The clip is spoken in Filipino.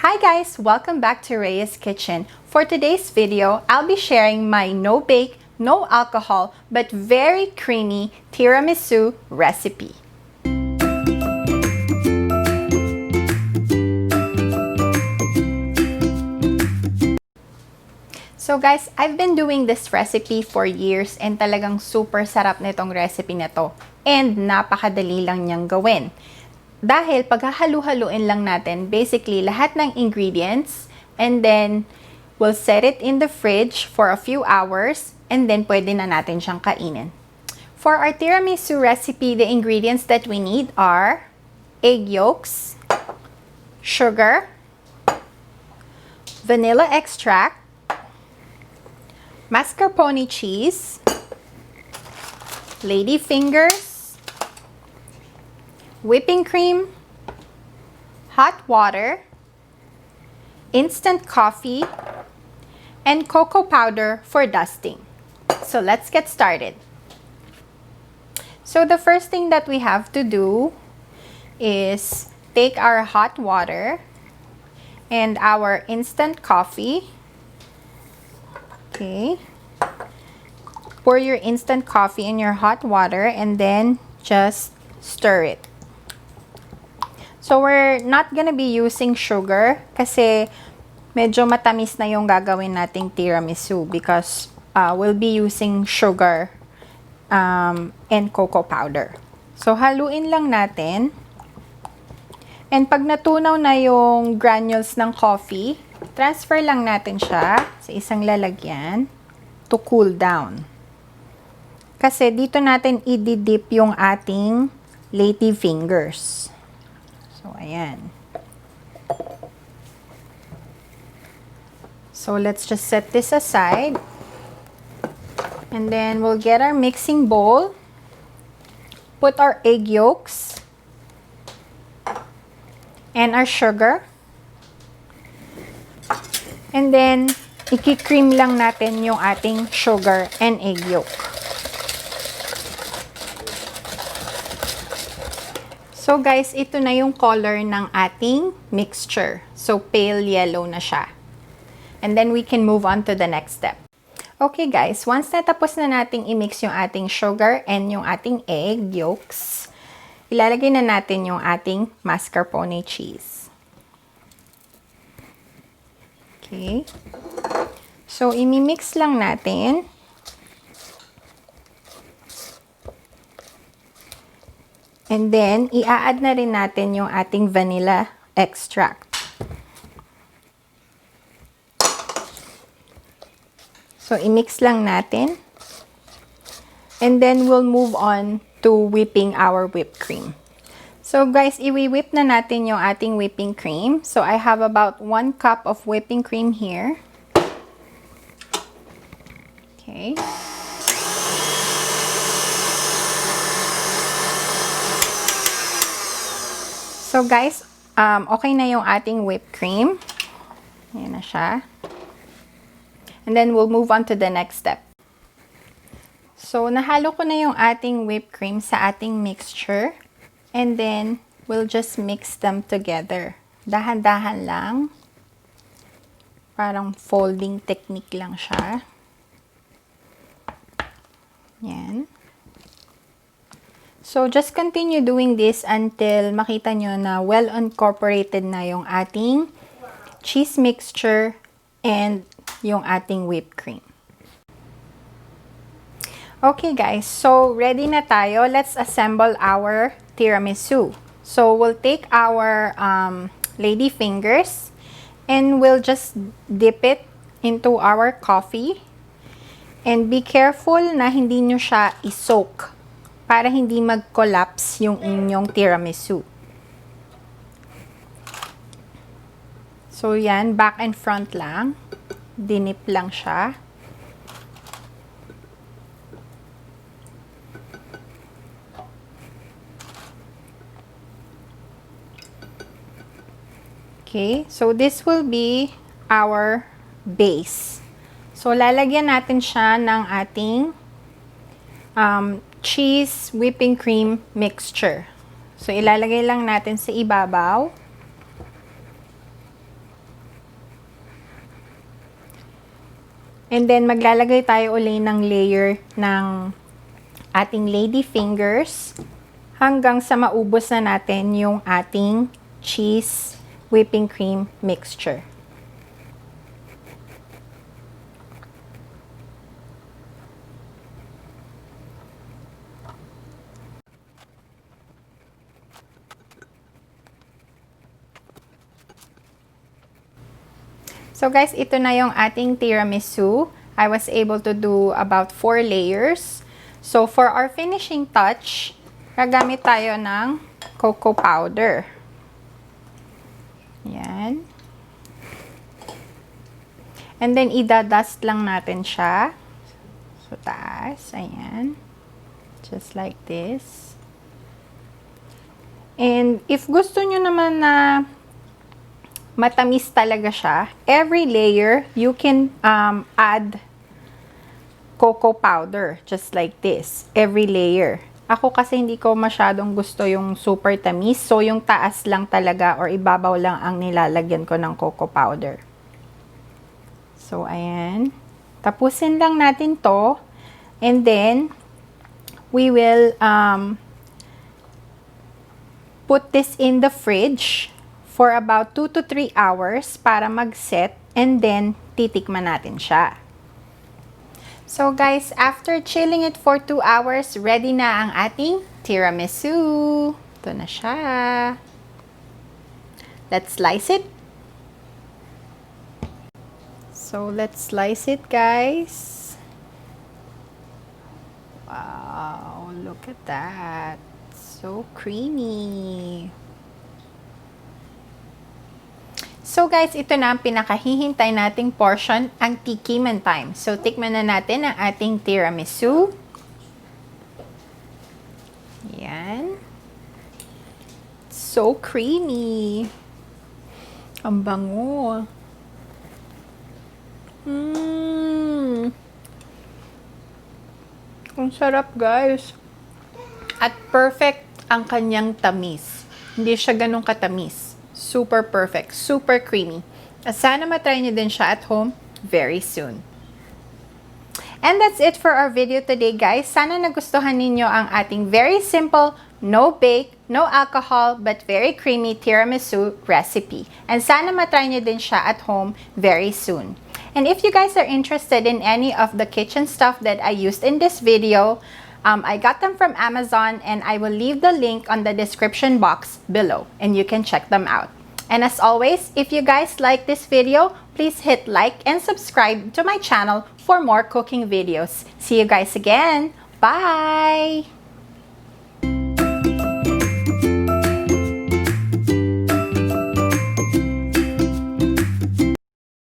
Hi guys! Welcome back to Rhea's Kitchen. For today's video, I'll be sharing my no-bake, no alcohol, but very creamy tiramisu recipe. So guys, I've been doing this recipe for years and talagang super sarap nitong recipe na to. And napakadali lang niyang gawin. Dahil paghahalu-haluin lang natin basically lahat ng ingredients and then we'll set it in the fridge for a few hours and then pwede na natin siyang kainin. For our tiramisu recipe, the ingredients that we need are egg yolks, sugar, vanilla extract, mascarpone cheese, lady fingers, whipping cream, hot water, instant coffee, and cocoa powder for dusting. So let's get started. So the first thing that we have to do is take our hot water and our instant coffee. Okay. Pour your instant coffee in your hot water and then just stir it. So we're not gonna be using sugar kasi medyo matamis na yung gagawin nating tiramisu because we'll be using sugar and cocoa powder. So haluin lang natin. And pag natunaw na yung granules ng coffee, transfer lang natin siya sa isang lalagyan to cool down. Kasi dito natin i-dip yung ating lady fingers. So, ayan. So, let's just set this aside. And then, we'll get our mixing bowl. Put our egg yolks. And our sugar. And then, i-cream lang natin yung ating sugar and egg yolk. So guys, ito na yung color ng ating mixture. So pale yellow na siya. And then we can move on to the next step. Okay guys, once natapos na nating i-mix yung ating sugar and yung ating egg yolks, ilalagay na natin yung ating mascarpone cheese. Okay. So imi-mix lang natin. And then, i-add na rin natin yung ating vanilla extract. So, i-mix lang natin. And then, we'll move on to whipping our whipped cream. So, guys, i-whip na natin yung ating whipping cream. So, I have about 1 cup of whipping cream here. Okay. So guys, okay na yung ating whipped cream. Ayan na siya. And then we'll move on to the next step. So nahalo ko na yung ating whipped cream sa ating mixture. And then we'll just mix them together. Dahan-dahan lang. Parang folding technique lang siya. Yan. So, just continue doing this until makita nyo na well incorporated na yung ating cheese mixture and yung ating whipped cream. Okay guys, so ready na tayo. Let's assemble our tiramisu. So, we'll take our lady fingers and we'll just dip it into our coffee. And be careful na hindi nyo siya i-soak para hindi mag-collapse yung inyong tiramisu. So, yan. Back and front lang. Dinip lang siya. Okay. So, this will be our base. So, lalagyan natin siya ng ating cheese whipping cream mixture. So, ilalagay lang natin sa ibabaw. And then, maglalagay tayo uli ng layer ng ating lady fingers hanggang sa maubos na natin yung ating cheese whipping cream mixture. So guys, ito na yung ating tiramisu. I was able to do about 4 layers. So for our finishing touch, gagamit tayo ng cocoa powder. Yan. And then idadust lang natin siya. So taas, ayan. Just like this. And if gusto nyo naman na matamis talaga siya, every layer, you can add cocoa powder, just like this. Every layer. Ako kasi hindi ko masyadong gusto yung super tamis, so yung taas lang talaga or ibabaw lang ang nilalagyan ko ng cocoa powder. So, ayan. Tapusin lang natin to, and then, we will put this in the fridge for about 2 to 3 hours para mag-set, and then titikman natin siya. So guys, after chilling it for 2 hours, ready na ang ating tiramisu. Ito na siya. Let's slice it. So let's slice it, guys. Wow, look at that. So creamy. So guys, ito na ang pinakahihintay nating portion, ang tikiman time. So tikman na natin ang ating tiramisu. Yan. So creamy. Ang bango. Ang sarap, guys. At perfect ang kanyang tamis. Hindi siya ganun katamis. Super perfect, super creamy. At sana matry nyo din siya at home very soon. And that's it for our video today, guys. Sana nagustuhan ninyo ang ating very simple, no bake, no alcohol, but very creamy tiramisu recipe. And sana matry nyo din siya at home very soon. And if you guys are interested in any of the kitchen stuff that I used in this video, I got them from Amazon, and I will leave the link on the description box below, and you can check them out. And as always, if you guys like this video, please hit like and subscribe to my channel for more cooking videos. See you guys again. Bye!